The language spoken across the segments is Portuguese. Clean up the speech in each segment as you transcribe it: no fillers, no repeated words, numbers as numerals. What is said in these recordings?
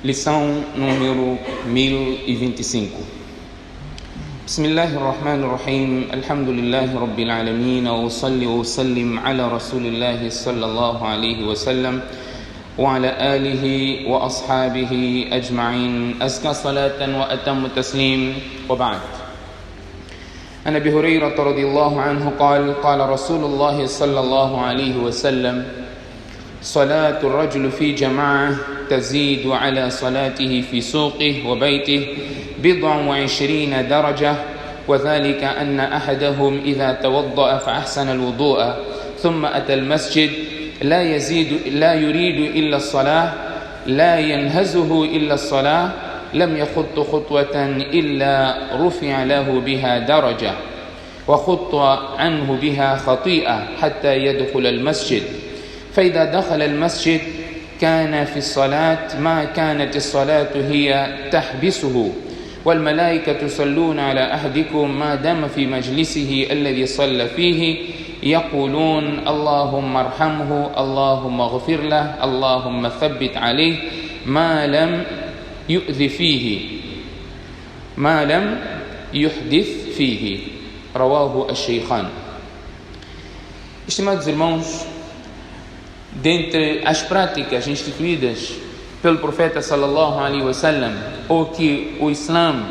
Lição número 1025. Bismillahirrahmanirrahim. Alhamdulillahi Rabbil Alamin. Wa salli wa sallim ala Rasulillahi sallallahu alayhi wa sallam wa ala alihi wa ashabihi ajma'in. Azka salatan wa atammu taslim. Wa ba'd. عن أبي هريرة رضي الله عنه قال رسول الله صلى الله عليه وسلم: صلاة الرجل في جماعة تزيد على صلاته في سوقه وبيته 27 درجة، وذلك أن أحدهم إذا توضأ فأحسن الوضوء ثم أتى المسجد لا يريد إلا الصلاة لا ينهزه إلا الصلاة لم يخط خطوة إلا رفع له بها درجة وخط عنه بها خطيئة حتى يدخل المسجد، فإذا دخل المسجد كان في الصلاة ما كانت الصلاة هي تحبسه، والملائكة يصلون على أحدكم ما دام في مجلسه الذي صلى فيه يقولون: اللهم ارحمه، اللهم اغفر له، اللهم ثبت عليه ما لم يحدث فيه. رواه الشيخان. Estimados irmãos, dentre as práticas instituídas pelo profeta sallallahu alaihi wasallam, ou que o Islã,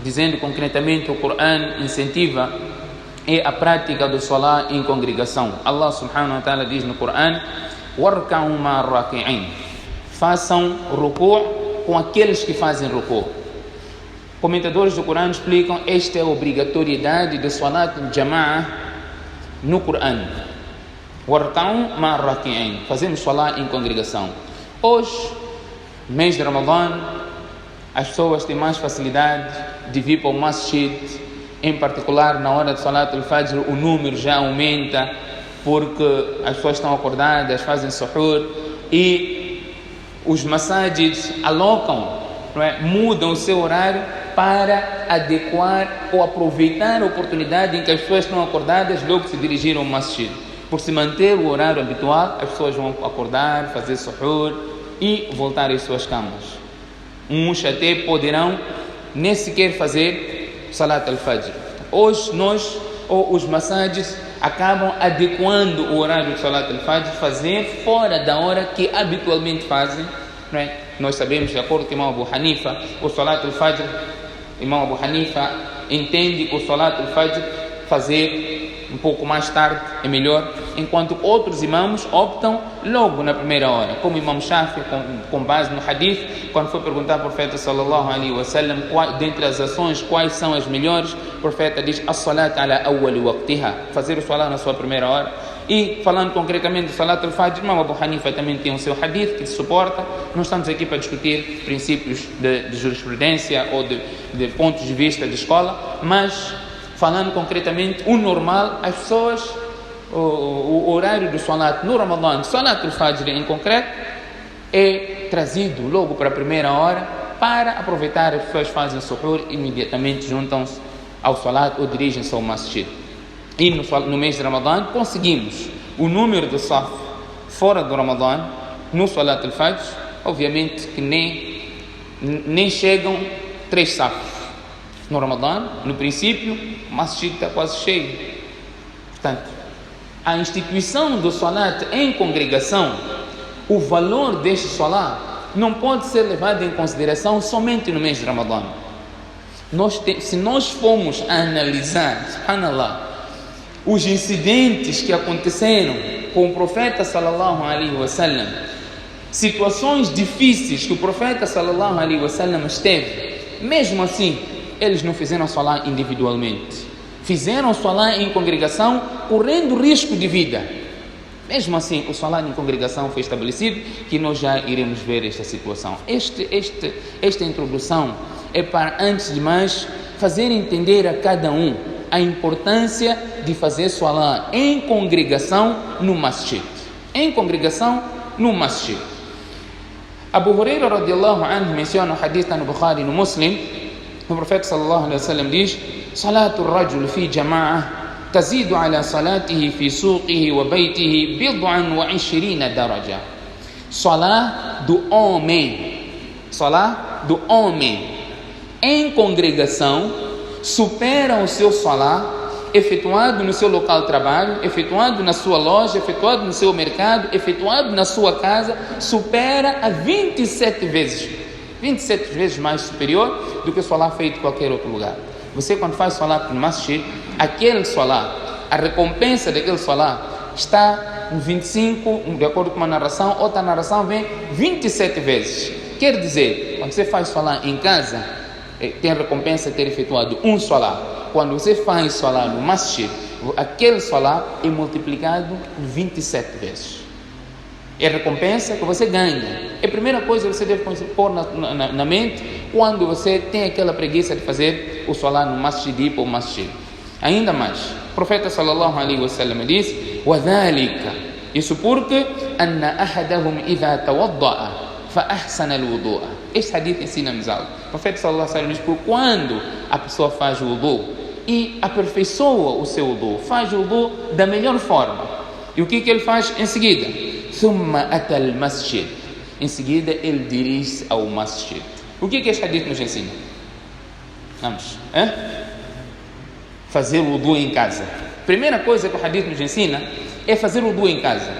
dizendo concretamente o Corão, incentiva, é a prática do Salah em congregação. Allah subhanahu wa ta'ala diz no Corão: "Warka'u ma'ar-raki'in", façam ruku' com aqueles que fazem ruku'. Comentadores do Corão explicam esta é a obrigatoriedade de Salat Jama'ah no Corão. Warka'u ma'ar-raki'in, fazemos Salat em congregação. Hoje, mês de Ramadã, as pessoas têm mais facilidade de vir para o masjid, em particular na hora de Salat al-Fajr, o número já aumenta porque as pessoas estão acordadas, fazem suhur e os masajids alocam, mudam o seu horário para adequar ou aproveitar a oportunidade em que as pessoas estão acordadas, logo se dirigiram ao masjid. Por se manter o horário habitual, as pessoas vão acordar, fazer suhur e voltar às suas camas. Uns até poderão nem sequer fazer Salat al-Fajr. Hoje os masajids acabam adequando o horário de Salat al-Fajr, fazer fora da hora que habitualmente fazem. Nós sabemos, de acordo com o Imam Abu Hanifa, o Salat al-Fajr, Imam Abu Hanifa entende que o Salat al-Fajr fazer um pouco mais tarde é melhor, enquanto outros imãos optam logo na primeira hora, como o Imam Shafi, com base no hadith, quando foi perguntar ao profeta sallallahu alaihi wasallam dentre as ações quais são as melhores, o profeta diz: as-salat ala awwali waqtiha, fazer o salat na sua primeira hora. E falando concretamente do Salat al-Fajr, Imam Abu Hanifa também tem o seu hadith que suporta. Não estamos aqui para discutir princípios de jurisprudência ou de pontos de vista de escola, mas falando concretamente, o normal, as pessoas, o horário do Salat no Ramadã, Salat al-Fajr em concreto, é trazido logo para a primeira hora para aproveitar. As pessoas fazem suhur, imediatamente juntam-se ao Salat ou dirigem-se ao masjid. E no mês de Ramadã conseguimos o número de saf fora do Ramadã no Salat al-Fajr, obviamente que nem chegam 3 safos. No Ramadã, no princípio, o masjid está quase cheio. Portanto, a instituição do Salat em congregação, o valor deste Salat não pode ser levado em consideração somente no mês de Ramadã. Se nós formos a analisar, subhanallah, os incidentes que aconteceram com o profeta sallallahu alaihi wasallam, situações difíceis que o profeta sallallahu alaihi wasallam esteve, mesmo assim, eles não fizeram salat individualmente, fizeram salat em congregação, correndo risco de vida. Mesmo assim, o salat em congregação foi estabelecido, que nós já iremos ver esta situação. Esta introdução é para, antes de mais, fazer entender a cada um a importância de fazer salat em congregação no masjid. Em congregação no masjid. Abu Hurairah radiyallahu anhu menciona o hadith no Bukhari e no Muslim. O profeta sallallahu alaihi wasallam diz: Salatu ar-rajul fi jama'ah تزيد على صلاته في سوقه وبيته 27 درجة. Salat do homem Salah do homem em congregação supera o seu salah efetuado no seu local de trabalho, efetuado na sua loja, efetuado no seu mercado, efetuado na sua casa, supera a 27 vezes mais superior do que o salah feito em qualquer outro lugar. Você, quando faz salah no masjid, aquele salah, a recompensa daquele salah está no 25, de acordo com uma narração, outra narração vem 27 vezes. Quer dizer, quando você faz salah em casa, tem a recompensa de ter efetuado um salah. Quando você faz salah no masjid, aquele salah é multiplicado por 27 vezes. É a recompensa que você ganha. É a primeira coisa que você deve pôr na mente quando você tem aquela preguiça de fazer o salah no masjid ou masjid. Ainda mais, o profeta sallallahu alaihi wasallam diz: وَذَلِكَ, isso porque أَنَّ أَحَدَهُمْ إِذَا تَوَضَّأَ فَأَحْسَنَ الْوُضُوءَ. Este hadith ensina-nos algo. O profeta sallallahu alaihi wasallam diz: porque quando a pessoa faz o wudu e aperfeiçoa o seu wudu, faz o wudu da melhor forma, e o que ele faz em seguida? ثُمَّ أَتَى الْمَسْجِدِ, em seguida ele dirige-se ao masjid. O que este hadith nos ensina? Vamos, fazer o wudu em casa. Primeira coisa que o hadith nos ensina é fazer o wudu em casa.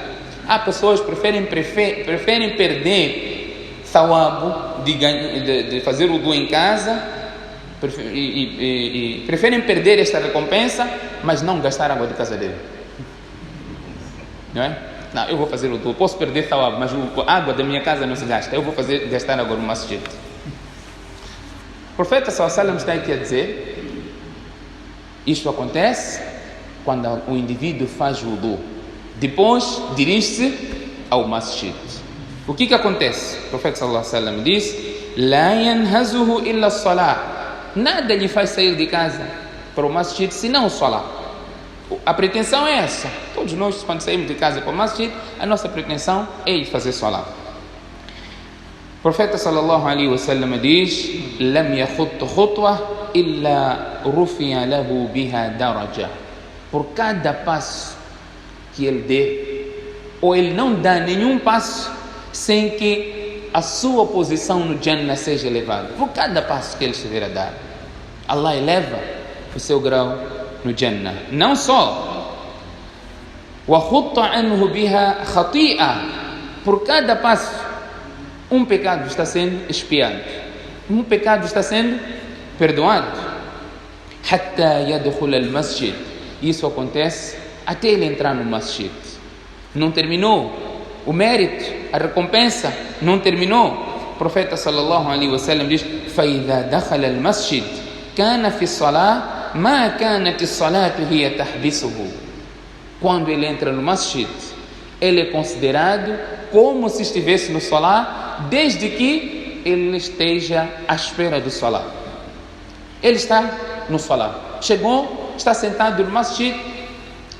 Há pessoas que preferem perder thawab de fazer o wudu em casa, e preferem perder esta recompensa, mas não gastar água de casa dele. Não é? Não, eu vou fazer o wudu, posso perder thawab, mas a água da minha casa não se gasta, eu vou gastar água no masjid. O profeta sallallahu alaihi wasallam está aqui a dizer: isto acontece quando o indivíduo faz o wudu, depois dirige-se ao masjid. O que acontece? O profeta sallallahu alaihi wasallam diz: la yanhazuhu illa as-salah, nada lhe faz sair de casa para o masjid senão o salah. A pretensão é essa. Todos nós, quando saímos de casa para o masjid, a nossa pretensão é ir fazer salah. O profeta sallallahu alaihi wasallam diz: lam yakhut khutwa illa rufiya lahu biha daraja. Por cada passo que ele dê, ou ele não dá nenhum passo sem que a sua posição no Jannah seja elevada. Por cada passo que ele estiver a dar, Allah eleva o seu grau no Jannah. Não só, wa khutta anhu biha khati'a, por cada passo um pecado está sendo expiado, um pecado está sendo perdoado. Hatta yadkhul al-masjid, isso acontece até ele entrar no masjid. Não terminou o mérito, a recompensa não terminou. O profeta sallallahu alaihi wasallam diz: فَإِذَا دَخَلَ الْمَسْجِدِ كَانَ فِي الصَّلَاةِ ما كانت الصلاة هي تحبسه. Quando ele entra no masjid, ele é considerado como se estivesse no salah, desde que ele esteja à espera do salah. Ele está no salah, chegou, está sentado no masjid,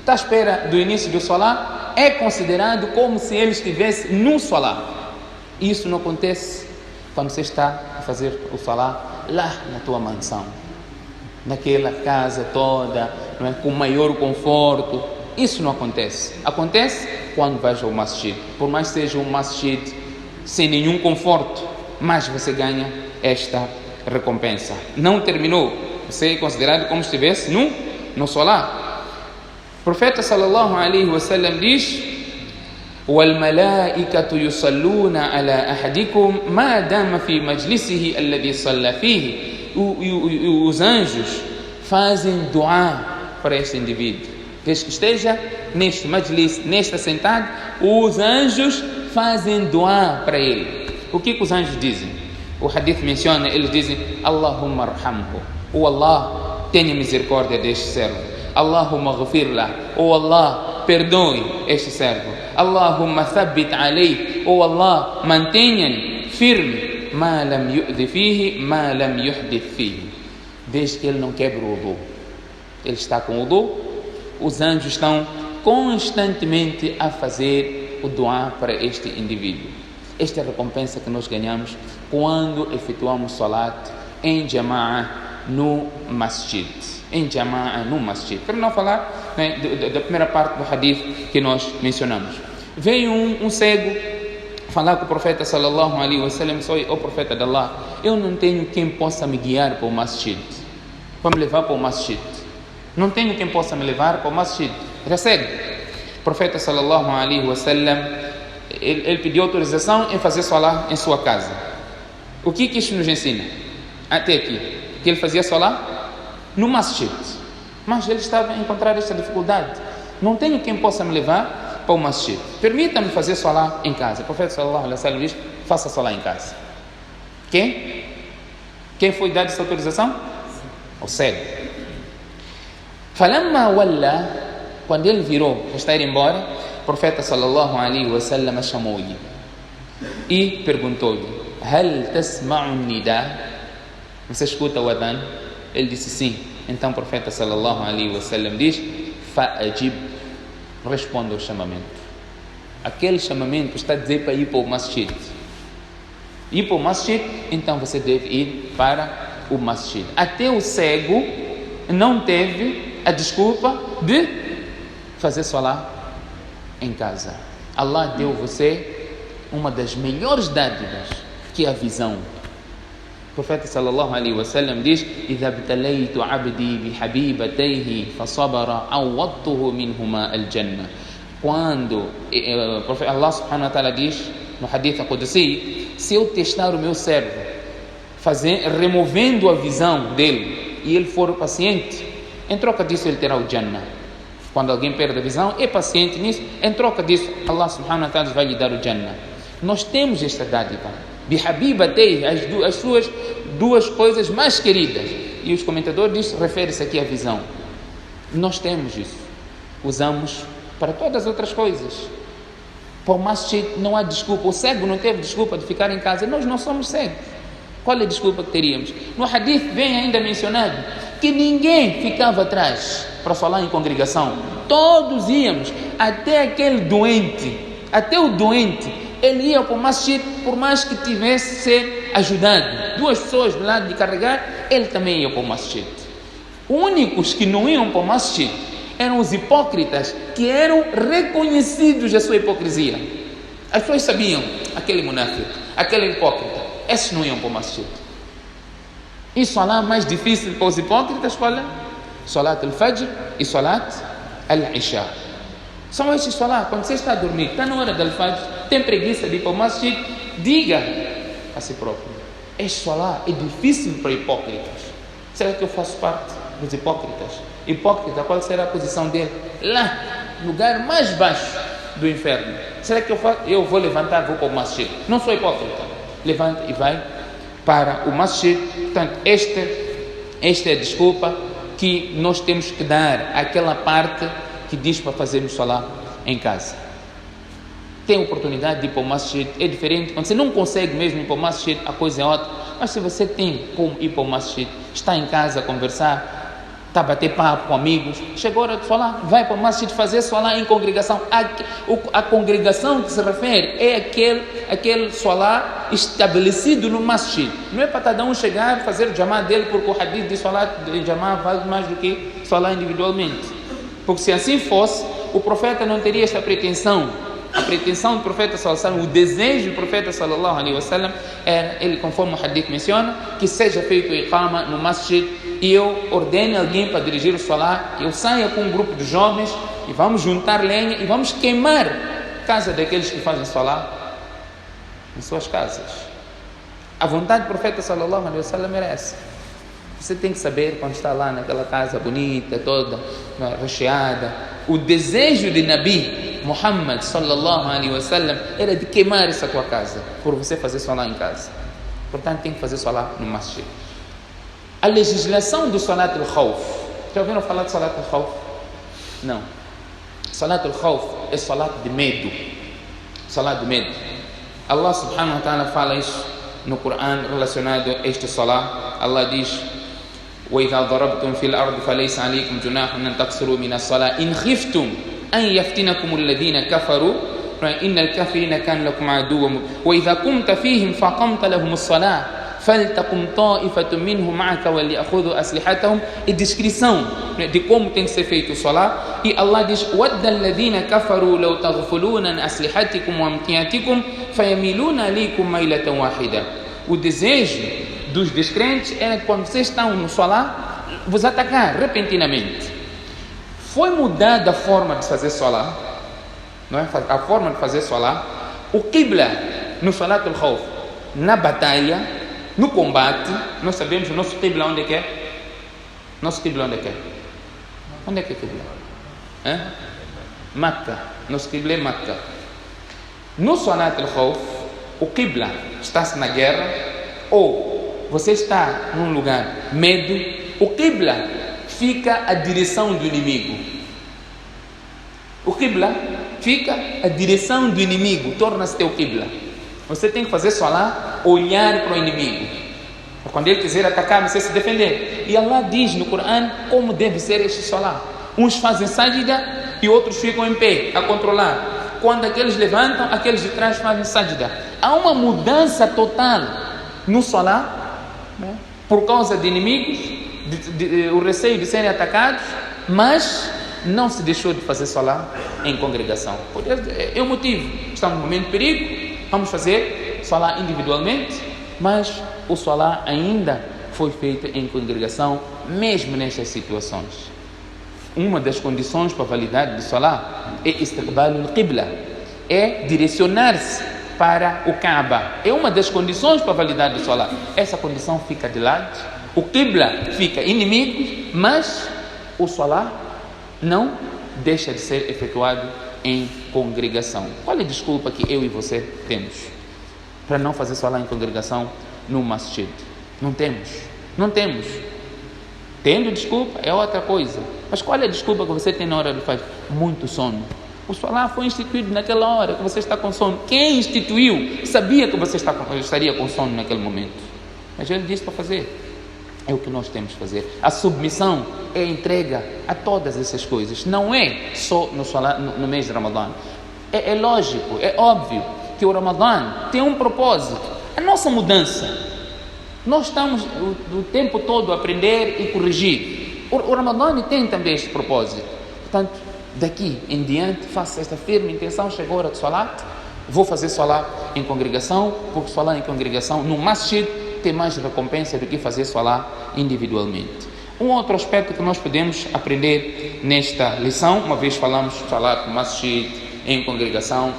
está à espera do início do salah, é considerado como se ele estivesse no salah. Isso não acontece quando você está a fazer o salah lá na tua mansão, naquela casa toda, não é? Com maior conforto. Isso não acontece. Acontece quando vais ao masjid. Por mais que seja um masjid sem nenhum conforto, mas você ganha esta recompensa. Não terminou. Você é considerado como se estivesse no salah. O profeta sallallahu alaihi wasallam diz: وَالْمَلَائِكَةُ يُصَلُّونَ عَلَى أَحَدِكُمْ مَا دَامَ فِي مَجْلِسِهِ الَّذِي صَلَّى فِيهِ. Os anjos fazem dua para este indivíduo, desde que esteja neste majlis, neste assentado, os anjos fazem dua para ele. O que os anjos dizem? O hadith menciona, eles dizem: Allahumma arhamhu, ou Allah, tenha misericórdia deste servo. Allahumma ghafirlah, ou Allah, perdoe este servo. Allahumma thabbit alayhi, ou Allah, mantenha firme. ما لم يؤذ فيه ما لم يحدث فيه, desde que ele não quebre o wudu. Ele está com o wudu, os anjos estão constantemente a fazer o dua para este indivíduo. Esta é a recompensa que nós ganhamos quando efetuamos salat em jama'a no masjid. Em jama'a no masjid. Para não falar, né, da primeira parte do hadith que nós mencionamos. Veio um cego falar com o profeta sallallahu alaihi wasallam, sou o profeta de Allah, eu não tenho quem possa me guiar para o masjid, para me levar para o masjid. Não tenho quem possa me levar para o masjid. Já segue. O profeta sallallahu alaihi wasallam, ele pediu autorização em fazer salah em sua casa. O que isto nos ensina? Até aqui, que ele fazia salah no masjid. Mas ele estava a encontrar esta dificuldade. Não tenho quem possa me levar para o masjid. Permita-me fazer salah em casa. O profeta sallallahu alaihi wasallam diz: faça salah em casa. Quem foi dado essa autorização? O cego. Falamma walla, quando ele virou para estar embora, o profeta sallallahu alaihi wasallam chamou-lhe e perguntou-lhe: Hal tasma'u nida? Você escuta o adhan? Ele disse sim. Então o profeta sallallahu alaihi wasallam diz: Fa'ajib, responda ao chamamento. Aquele chamamento está a dizer para ir para o masjid. Ir para o masjid, então você deve ir para o masjid. Até o cego não teve a desculpa de fazer salah em casa. Allah deu você uma das melhores dádivas, que é a visão. O profeta sallallahu alaihi wasallam diz: "Idha btalaytu 'abdi bihabibatayhi fasabara awwadtuhu minhuma al-jannah." Quando Allah subhanahu wa ta'ala diz no hadith al-Qudsi, se eu testar o meu servo, removendo a visão dele, e ele for paciente, em troca disso ele terá o Jannah. Quando alguém perde a visão, é paciente nisso, em troca disso Allah subhanahu wa ta'ala vai lhe dar o Jannah. Nós temos esta dádiva, bihabibatayhi, as suas duas coisas mais queridas, e os comentadores refere-se aqui à visão. Nós temos isso, usamos para todas as outras coisas. Para o masjid não há desculpa. O cego não teve desculpa de ficar em casa. Nós não somos cegos. Qual é a desculpa que teríamos? No hadith vem ainda mencionado que ninguém ficava atrás para falar em congregação. Todos íamos, até aquele doente, até o doente, ele ia para o masjid, por mais que tivesse de ser ajudado. Duas pessoas do lado de carregar, ele também ia para o masjid. Os únicos que não iam para o masjid eram os hipócritas, que eram reconhecidos a sua hipocrisia. As pessoas sabiam, aquele munáfico, aquele hipócrita, esses não iam para o masjid. E salat mais difícil para os hipócritas, qual é? Salat al-Fajr e Salat al-Isha. São esses salat. Quando você está a dormir, está na hora do Al-Fajr, tem preguiça de ir para o masjid, diga a si próprio: este salat é difícil para hipócritas. Será que eu faço parte dos hipócritas? Hipócrita, qual será a posição dele? Lá, lugar mais baixo do inferno. Será que eu vou levantar, vou para o masjid? Não sou hipócrita. Levanta e vai para o masjid. Portanto, esta é a desculpa que nós temos que dar àquela parte que diz para fazermos salah em casa. Tem oportunidade de ir para o masjid, é diferente. Quando você não consegue mesmo ir para o masjid, a coisa é outra. Mas se você tem como ir para o masjid, está em casa a conversar, está a bater papo com amigos, chegou a hora de salah, vai para o masjid fazer salah em congregação. A congregação que se refere é aquele salah estabelecido no masjid. Não é para cada um chegar e fazer o jamá dele, porque o hadith de salah de jamá vale mais do que salah individualmente. Porque se assim fosse, o profeta não teria esta pretensão. A pretensão do profeta sallallahu alaihi wasallam, o desejo do profeta sallallahu alaihi wasallam era, ele, conforme o hadith menciona, que seja feito o iqama no masjid, e eu ordene alguém para dirigir o salah, que eu saia com um grupo de jovens e vamos juntar lenha e vamos queimar a casa daqueles que fazem salah em suas casas. A vontade do profeta sallallahu alaihi wasallam era essa. Você tem que saber, quando está lá naquela casa bonita, toda recheada, o desejo de Nabi Muhammad sallallahu alaihi wasallam era de queimar essa tua casa, por você fazer salah em casa. Portanto, tem que fazer salah no masjid. A legislação do salat al-khawf. Já ouviram falar de salat al-khawf? Não. Salat al-khawf é salat de medo. Salat de medo. Allah subhanahu wa ta'ala fala isso no Coran relacionado a este salat. Allah diz: وَإِذَا ضَرَبْتُمْ فِي الْأَرْضِ فَلَيْسَ عَلَيْكُمْ جُنَاحٌ أَنْ تَقْصُرُوا مِنَ الصَّلَاةِ إِنْ خِفْتُمْ أَنْ يَفْتِنَكُمُ الَّذِينَ كَفَرُوا إِنَّ الْكَافِرِينَ كَانُوا لَكُمْ عَدُوًّا وَإِذَا كُنْتَ فِيهِمْ فَأَقَمْتَ لَهُمُ الصَّلَاةَ فَلْتَقُمْ طَائِفَةٌ مِّنْهُمْ مَعَكَ وَلْيَأْخُذُوا أَسْلِحَتَهُم, e descrição de como tem que ser feito o salah. E Allah diz: وَدَّ الَّذِينَ كَفَرُوا لَوْ تَغْفُلُونَ عَنْ أَسْلِحَتِكُمْ وَأَمْتِعَتِكُمْ فَيَمِيلُونَ عَلَيْكُمْ مَيْلَةً وَاحِدَةً. O desejo dos descrentes é que quando vocês estão no salah, vos atacar repentinamente. Foi mudada a forma de fazer salah, não é? A forma de fazer salah. O qibla no salat al-khawf, na batalha, no combate, nós sabemos o nosso qibla onde é que é? Nosso qibla onde é que é? Onde é que é qibla? Makkah. Nosso qibla é Makkah. No salat al-khawf, o qibla está-se na guerra, ou você está num lugar medo, o qibla fica a direção do inimigo. O qibla fica a direção do inimigo, torna-se teu qibla. Você tem que fazer salah, olhar para o inimigo. Quando ele quiser atacar, você se defender. E Allah diz no Corão como deve ser este salah. Uns fazem sajda e outros ficam em pé, a controlar. Quando aqueles levantam, aqueles de trás fazem sajda. Há uma mudança total no salah, né? Por causa de inimigos, o receio de serem atacados, mas não se deixou de fazer salah em congregação. É o motivo. Estamos num momento de perigo, vamos fazer salah individualmente, mas o salah ainda foi feito em congregação, mesmo nestas situações. Uma das condições para a validade do salah é istiqbal al-qibla, é direcionar-se para o Kaaba. É uma das condições para a validade do salah. Essa condição fica de lado, o qibla fica inimigo, mas o salah não deixa de ser efetuado em congregação. Qual é a desculpa que eu e você temos para não fazer salah em congregação no masjid? Não temos. Tendo desculpa é outra coisa. Mas qual é a desculpa que você tem na hora de fazer? Muito sono. O salah foi instituído naquela hora que você está com sono. Quem instituiu sabia que você estaria com sono naquele momento. Mas ele disse para fazer. É o que nós temos que fazer. A submissão é entrega a todas essas coisas. Não é só no salah, no mês de Ramadã. É lógico, é óbvio que o Ramadã tem um propósito. A nossa mudança. Nós estamos o tempo todo a aprender e corrigir. O Ramadã tem também este propósito. Portanto, daqui em diante, faça esta firme intenção. Chegou a hora de salat, vou fazer salat em congregação, porque salat em congregação no masjid tem mais recompensa do que fazer salat individualmente. Um outro aspecto que nós podemos aprender nesta lição, uma vez falamos salat no masjid, em congregação,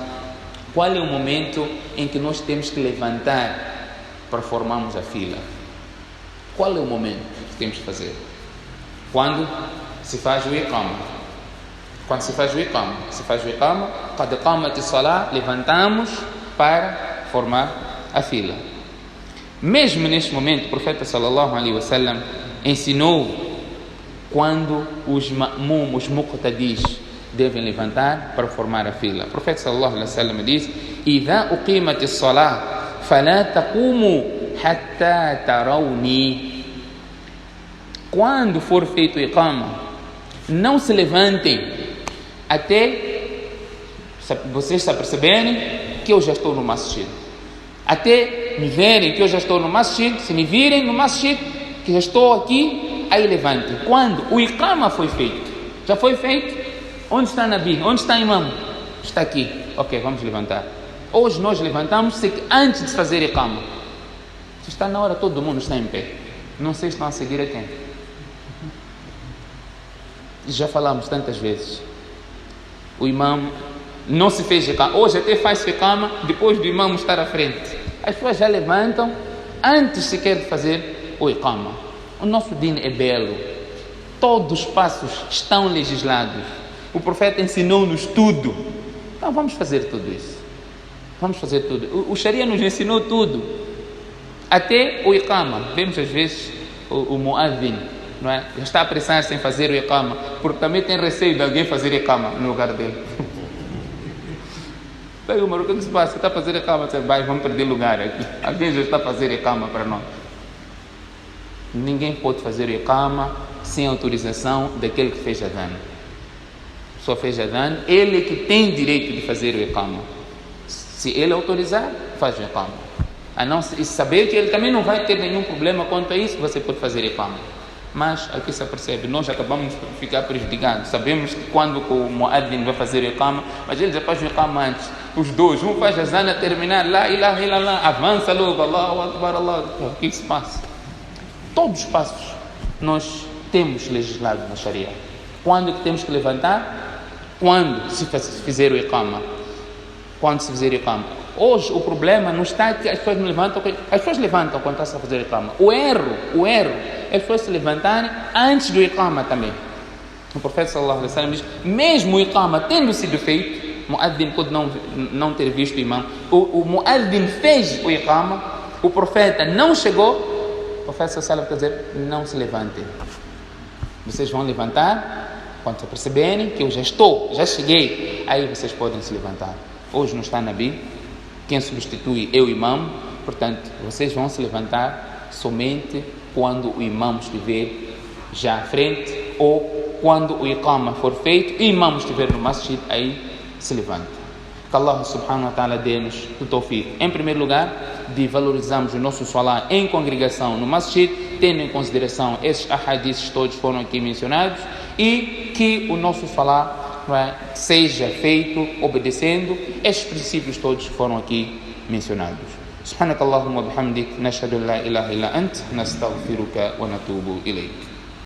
qual é o momento em que nós temos que levantar para formarmos a fila? Qual é o momento que temos que fazer? Quando se faz o iqama. Quando se faz o iqama. Quando iqamat as-salah, levantamos para formar a fila. Mesmo neste momento, o profeta sallallahu alaihi wasallam ensinou quando os ma'mum, os muqtadis, devem levantar para formar a fila. O profeta sallallahu alaihi wasallam diz: "Idha uqimat as-salah, fala taqumu hatta tarawni." Quando for feito o iqama, não se levantem até vocês se aperceberem que eu já estou no masjid. Até me verem que eu já estou no masjid. Se me virem no masjid, que já estou aqui, aí levantem. Quando o iqama foi feito, já foi feito. Onde está Nabi? Onde está Imam? Está aqui. Ok, vamos levantar. Hoje nós levantamos antes de fazer iqama. Se está na hora, todo mundo está em pé. Não sei se estão a seguir a quem. Já falamos tantas vezes. O imam não se fez iqama. Hoje até faz iqama depois do imam estar à frente. As pessoas já levantam antes sequer de fazer o iqama. O nosso din é belo. Todos os passos estão legislados. O profeta ensinou-nos tudo. Então vamos fazer tudo isso. Vamos fazer tudo. O Sharia nos ensinou tudo. Até o iqama. Vemos às vezes o muadhin, não é? Já está a apressar-se em fazer o iqama, porque também tem receio de alguém fazer iqama no lugar dele. Pega o maluco, o que se passa? Você está a fazer iqama, você vai, vamos perder lugar aqui. Alguém já está a fazer iqama para nós. Ninguém pode fazer o iqama sem autorização daquele que fez adhan. Só fez adhan, ele é que tem direito de fazer o iqama. Se ele autorizar, faz o iqama. E saber que ele também não vai ter nenhum problema quanto a isso, você pode fazer iqama. Mas aqui se percebe, nós acabamos de ficar prejudicados. Sabemos que quando o muaddin vai fazer iqama, mas ele já faz o iqama antes. Os dois, um faz a zana terminar, lá, ilaha illallah, avança logo, Allahu Akbar, Allahu Akbar. O que se passa? Todos os passos nós temos legislado na Sharia. Quando que temos que levantar? Quando se fizer o iqama. Quando se fizer o iqama. Hoje o problema não está que as pessoas não levantam, as pessoas levantam quando está a fazer o iqama. O erro é as pessoas se levantarem antes do iqama também. O profeta sallallahu alaihi wasallam diz, mesmo o iqama tendo sido feito, o muaddin pode não ter visto o imam, o muaddin fez o iqama, o profeta não chegou, o profeta sallallahu alaihi wasallam quer dizer, não se levantem. Vocês vão levantar quando perceberem que eu já cheguei, aí vocês podem se levantar. Hoje não está na Bíblia. Quem substitui é o imam, portanto, vocês vão se levantar somente quando o imam estiver já à frente ou quando o iqama for feito e o imam estiver no masjid, aí se levanta. Que Allah subhanahu wa ta'ala dê-nos o tawfiq. Em primeiro lugar, de valorizarmos o nosso salah em congregação no masjid, tendo em consideração esses ahadiths todos foram aqui mencionados, e que o nosso salah seja feito obedecendo estes princípios todos foram aqui mencionados. Subhanakallahumma bihamdik, nashhadu an la ilaha illa ant, nastaghfiruka wa natubu ilayk.